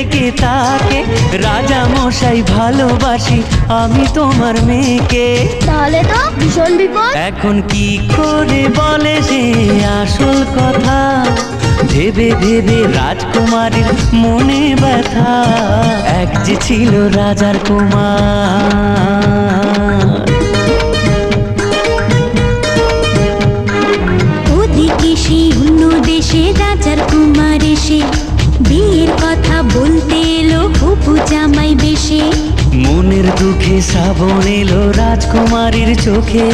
ডেকে তাকে, রাজা মশাই ভালোবাসি আমি তোমার মেয়েকে। তাহলে তো ভীষণ বিপদ। এখন কি করে বলে সে আসল কথা, ভেবে ভেবে রাজকুমারীর মনে ব্যথা। এক যে ছিল রাজার কুমার। ওদিকে সেই অন্য দেশে রাজার কুমার এসে বিয়ের কথা বলতে এলো হবু জামাই বেশে। মনের দুঃখে শ্রাবণ এলো রাজকুমারীর চোখে।